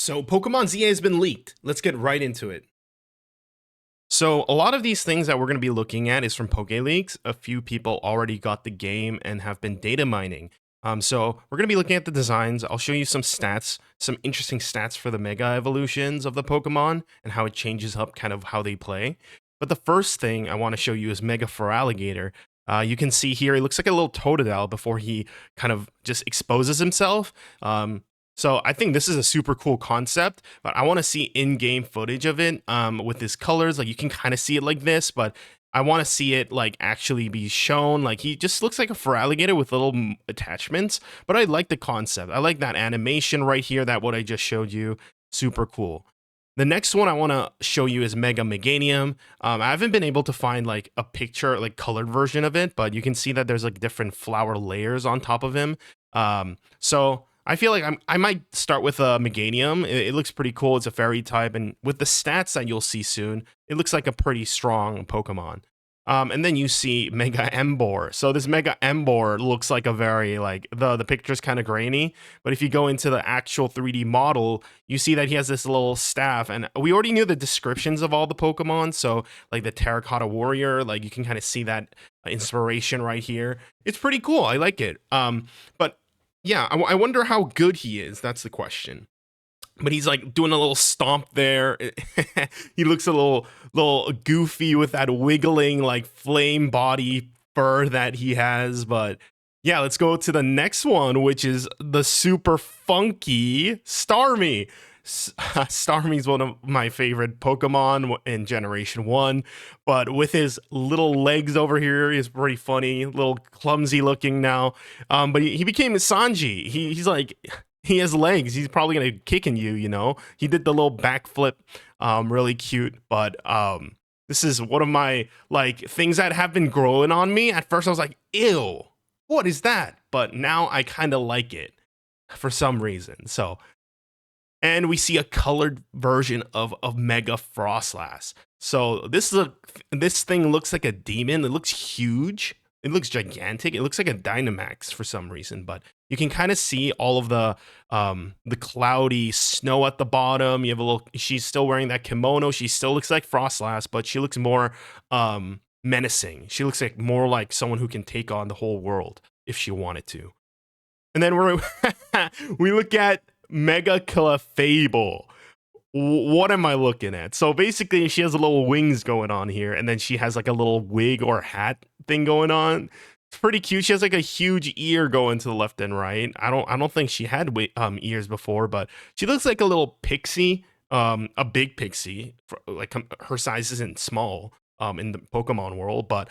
So Pokemon Z-A has been leaked. Let's get right into it. So a lot of these things that we're going to be looking at is from PokeLeaks. A few people already got the game and have been data mining. So we're going to be looking at the designs. I'll show you some stats, some interesting stats for the Mega evolutions of the Pokemon and how it changes up kind of how they play. But the first thing I want to show you is Mega Feraligatr. You can see here, he looks like a little Totodile before he kind of just exposes himself. So I think this is a super cool concept, but I want to see in-game footage of it with his colors. Like you can kind of see it like this, but I want to see it like actually be shown. Like he just looks like a Feraligatr with little attachments, but I like the concept. I like that animation right here, that what I just showed you. Super cool. The next one I want to show you is Mega Meganium. I haven't been able to find like a picture, like colored version of it, but you can see that there's like different flower layers on top of him. So I feel like I might start with a Meganium. It looks pretty cool. It's a fairy type, and with the stats that you'll see soon, it looks like a pretty strong Pokemon. And then you see Mega Emboar. So this Mega Emboar looks like a very, like, the picture's kind of grainy, but if you go into the actual 3D model, you see that he has this little staff, and we already knew the descriptions of all the Pokemon, so, like, the Terracotta Warrior, like, you can kind of see that inspiration right here. It's pretty cool. I like it. But yeah, I wonder how good he is. That's the question. But he's like doing a little stomp there. He looks a little goofy with that wiggling like flame body fur that he has. But yeah, let's go to the next one, which is the super funky Starmie. Starmie's one of my favorite Pokemon in Generation 1, but with his little legs over here, he's pretty funny, a little clumsy looking now. But he became Sanji. He's like, he has legs. He's probably gonna kick in you, you know? He did the little backflip, really cute, but this is one of my like things that have been growing on me. At first I was like, ew, what is that? But now I kind of like it for some reason. So and we see a colored version of Mega Froslass. So this thing looks like a demon. It looks huge. It looks gigantic. It looks like a Dynamax for some reason, but you can kind of see all of the cloudy snow at the bottom. You have a little. She's still wearing that kimono. She still looks like Froslass, but she looks more menacing. She looks like more like someone who can take on the whole world if she wanted to. And then we look at Mega Clefable. What am I looking at? So basically, she has a little wings going on here, and then she has like a little wig or hat thing going on. It's pretty cute. She has like a huge ear going to the left and right. I don't think she had ears before, but she looks like a little pixie, a big pixie. Like her size isn't small in the Pokemon world, but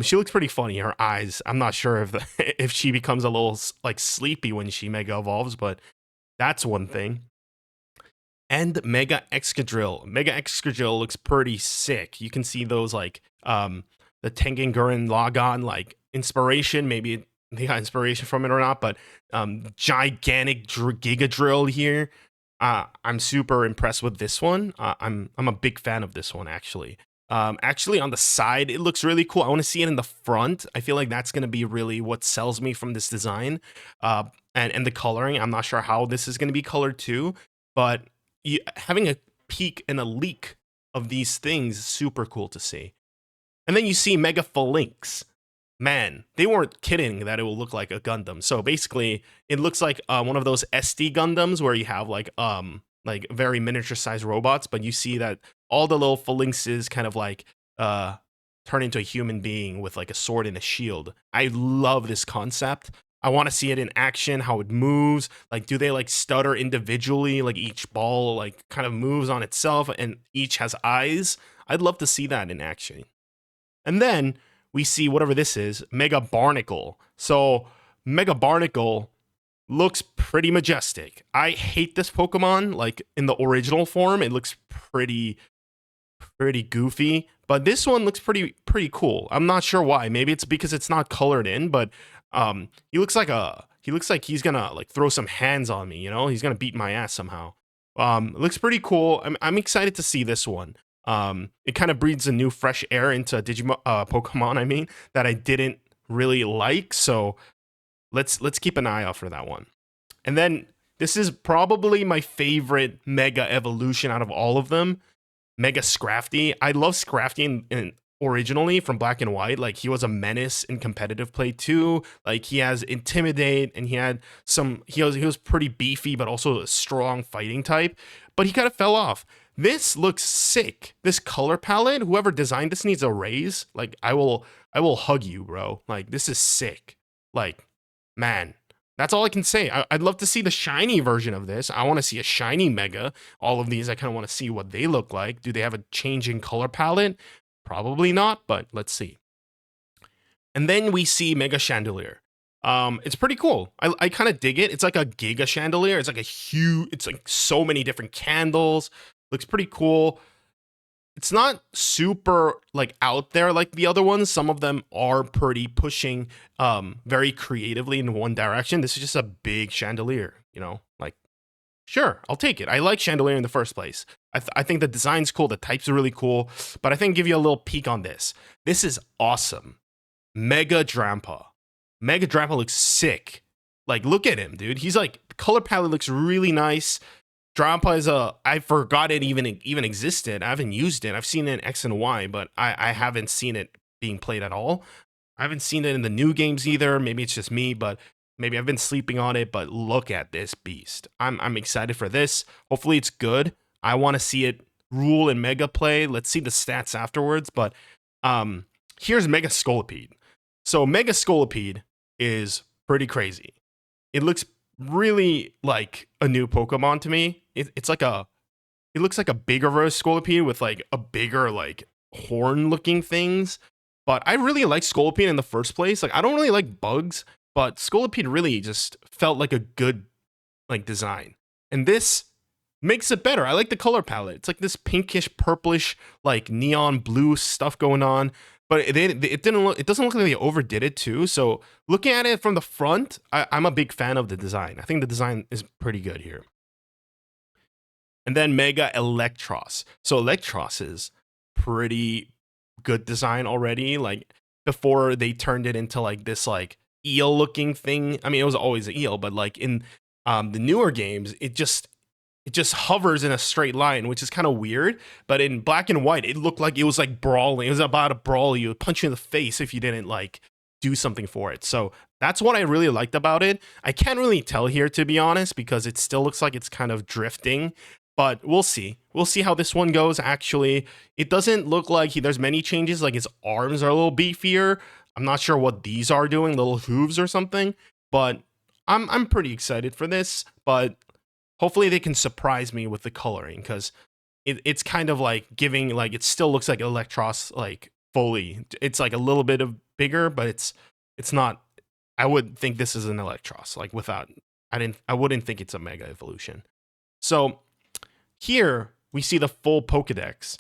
she looks pretty funny. Her eyes. I'm not sure if she becomes a little like sleepy when she Mega evolves, but that's one thing. And Mega Excadrill. Mega Excadrill looks pretty sick. You can see those like the Tengenguren Logon like inspiration. Maybe they got inspiration from it or not, but gigantic Gigadrill here. I'm super impressed with this one. I'm a big fan of this one actually. Actually on the side it looks really cool. I want to see it in the front. I feel like that's going to be really what sells me from this design. And the coloring, I'm not sure how this is going to be colored too, but having a peek and a leak of these things is super cool to see. And then you see Mega Falinks. Man, they weren't kidding that it will look like a Gundam. So basically, it looks like one of those SD Gundams where you have like very miniature sized robots, but you see that all the little Falinkses kind of like turn into a human being with like a sword and a shield. I love this concept. I want to see it in action, how it moves. Like, do they like stutter individually? Like each ball like kind of moves on itself and each has eyes. I'd love to see that in action. And then we see whatever this is, Mega Barnacle. So Mega Barnacle looks pretty majestic. I hate this Pokemon. Like in the original form, it looks pretty goofy. But this one looks pretty cool. I'm not sure why. Maybe it's because it's not colored in, but he looks like he's gonna like throw some hands on me, you know? He's gonna beat my ass somehow. It looks pretty cool. I'm excited to see this one. It kind of breathes a new fresh air into Digimon Pokemon, I mean, that I didn't really like. So let's keep an eye out for that one. And then This is probably my favorite Mega evolution out of all of them. Mega Scrafty. I love Scrafty originally from Black and White. Like, he was a menace in competitive play too. Like, he has Intimidate, and he had some. He was pretty beefy, but also a strong fighting type. But he kind of fell off. This looks sick. This color palette. Whoever designed this needs a raise. Like, I will hug you, bro. Like, this is sick. Like, man. That's all I can say. I'd love to see the shiny version of this. I want to see a shiny Mega. All of these, I kind of want to see what they look like. Do they have a changing color palette? Probably not, but let's see. And then we see Mega Chandelure. It's pretty cool. I kind of dig it. It's like a Giga Chandelure. It's like a huge, it's like so many different candles. Looks pretty cool. It's not super like out there like the other ones. Some of them are pretty pushing very creatively in one direction. This is just a big chandelier, you know, like, sure, I'll take it. I like chandelier in the first place. I think the design's cool. The types are really cool, but I think give you a little peek on this. This is awesome. Mega Drampa. Mega Drampa looks sick. Like, look at him, dude. He's like, the color palette looks really nice. Drampa is I forgot it even existed. I haven't used it. I've seen it in X and Y, but I haven't seen it being played at all. I haven't seen it in the new games either. Maybe it's just me, but maybe I've been sleeping on it. But look at this beast. I'm excited for this. Hopefully it's good. I want to see it rule in Mega play. Let's see the stats afterwards. But here's Mega Scolipede. So Mega Scolipede is pretty crazy. It looks really like a new Pokemon to me. It looks like a bigger version of Scolipede with like a bigger like horn looking things. But I really like Scolipede in the first place. Like, I don't really like bugs, but Scolipede really just felt like a good like design. And this makes it better. I like the color palette. It's like this pinkish, purplish, like neon blue stuff going on. But it doesn't look like they overdid it too. So looking at it from the front, I'm a big fan of the design. I think the design is pretty good here. And then Mega Eelektross. So Eelektross is pretty good design already. Like, before they turned it into like this like eel looking thing. I mean, it was always an eel, but like in the newer games, it just hovers in a straight line, which is kind of weird. But in Black and White, it looked like it was like brawling. It was about to brawl you, punch you in the face if you didn't like do something for it. So that's what I really liked about it. I can't really tell here, to be honest, because it still looks like it's kind of drifting. But we'll see. We'll see how this one goes. Actually, it doesn't look like there's many changes. Like, his arms are a little beefier. I'm not sure what these are doing, little hooves or something. But I'm pretty excited for this. But hopefully they can surprise me with the coloring, because it's kind of like giving, like, it still looks like Eelektross, like, fully. It's like a little bit of bigger, but it's not. I would think this is an Eelektross, like, without. I wouldn't think it's a Mega Evolution. So here we see the full Pokedex.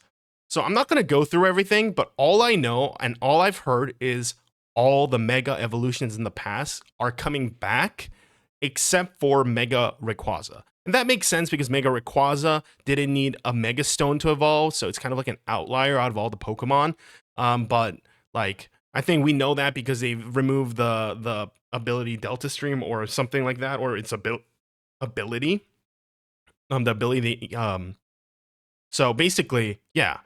So I'm not going to go through everything, but all I know and all I've heard is all the Mega Evolutions in the past are coming back, except for Mega Rayquaza. And that makes sense because Mega Rayquaza didn't need a Mega Stone to evolve, so it's kind of like an outlier out of all the Pokemon. But like, I think we know that because they've removed the ability Delta Stream or something like that, or its ability. The ability. So basically, yeah.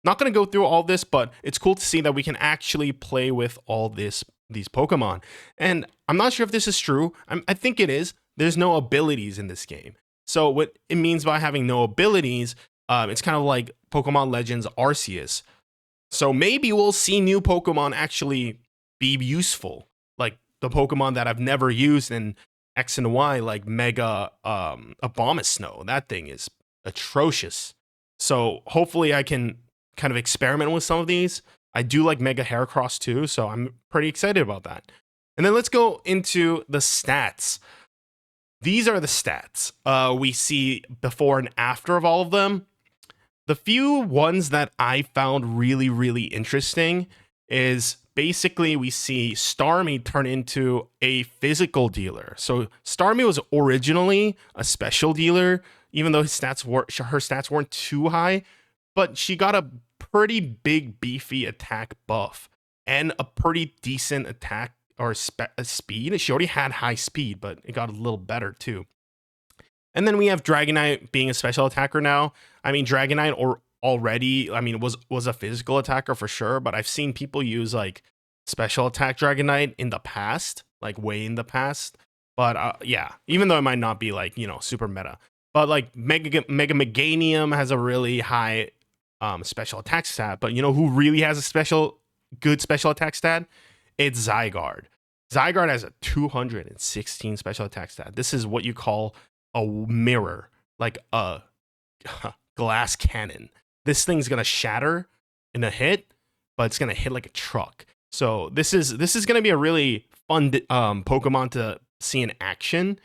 Not going to go through all this, but it's cool to see that we can actually play with all these Pokemon. And I'm not sure if this is true. I think it is. There's no abilities in this game. So what it means by having no abilities, it's kind of like Pokemon Legends Arceus. So maybe we'll see new Pokemon actually be useful. Like the Pokemon that I've never used in X and Y, like Mega Abomasnow. That thing is atrocious. So hopefully I can kind of experiment with some of these. I do like Mega Heracross too, so I'm pretty excited about that. And then let's go into the stats. These are the stats we see before and after of all of them. The few ones that I found really, really interesting is basically we see Starmie turn into a physical dealer. So Starmie was originally a special dealer, even though her stats weren't too high, but she got a pretty big beefy attack buff and a pretty decent attack or speed. She already had high speed, but it got a little better too. And then we have Dragonite being a special attacker now. I mean, Dragonite already, I mean, was a physical attacker for sure, but I've seen people use like special attack Dragonite in the past, like way in the past. But yeah, even though it might not be like, you know, super meta, but like Mega Meganium has a really high special attack stat. But you know who really has a good special attack stat? It's Zygarde. Zygarde has a 216 special attack stat. This is what you call a mirror, like a glass cannon. This thing's gonna shatter in a hit, but it's gonna hit like a truck. So this is gonna be a really fun Pokemon to see in action.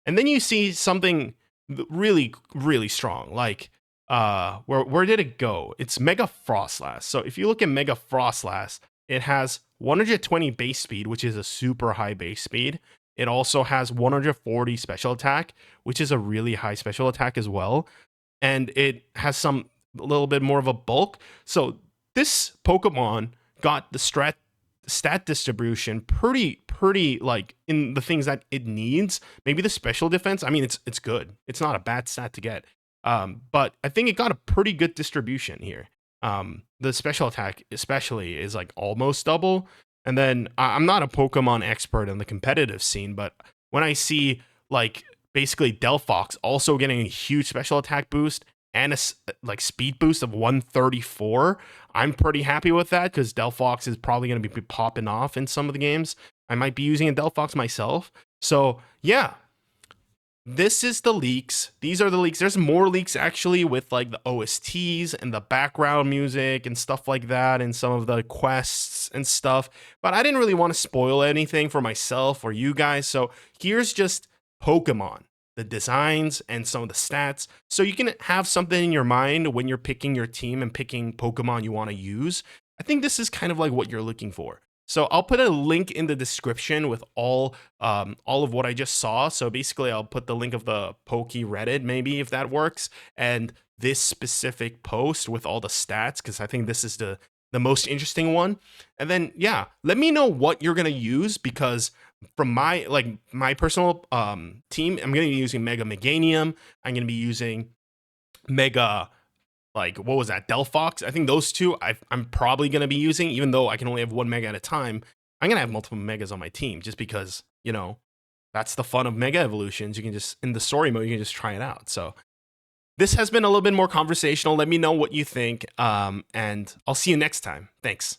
And then you see something really, really strong. Like where did it go? It's Mega Froslass. So if you look at Mega Froslass, it has 120 base speed, which is a super high base speed. It also has 140 special attack, which is a really high special attack as well. And it has a little bit more of a bulk. So this Pokemon got the stat distribution pretty like in the things that it needs. Maybe the special defense, I mean, it's good. It's not a bad stat to get. But I think it got a pretty good distribution here. The special attack especially is like almost double. And then I'm not a Pokemon expert in the competitive scene, but when I see like basically Delphox also getting a huge special attack boost and a like speed boost of 134, I'm pretty happy with that because Delphox is probably going to be popping off in some of the games. I might be using a Delphox myself. So yeah, this is the leaks. These are the leaks. There's more leaks actually with like the OSTs and the background music and stuff like that and some of the quests and stuff. But I didn't really want to spoil anything for myself or you guys. So here's just Pokemon, the designs and some of the stats. So you can have something in your mind when you're picking your team and picking Pokemon you want to use. I think this is kind of like what you're looking for. So I'll put a link in the description with all of what I just saw. So basically, I'll put the link of the Poke Reddit, maybe if that works, and this specific post with all the stats, because I think this is the most interesting one. And then yeah, let me know what you're gonna use, because from my personal team, I'm gonna be using Mega Meganium. I'm gonna be using Mega, like, what was that, Delphox? I think those two I'm probably going to be using, even though I can only have one Mega at a time. I'm going to have multiple Megas on my team just because, you know, that's the fun of Mega Evolutions. You can just, in the story mode, you can just try it out. So this has been a little bit more conversational. Let me know what you think, and I'll see you next time. Thanks.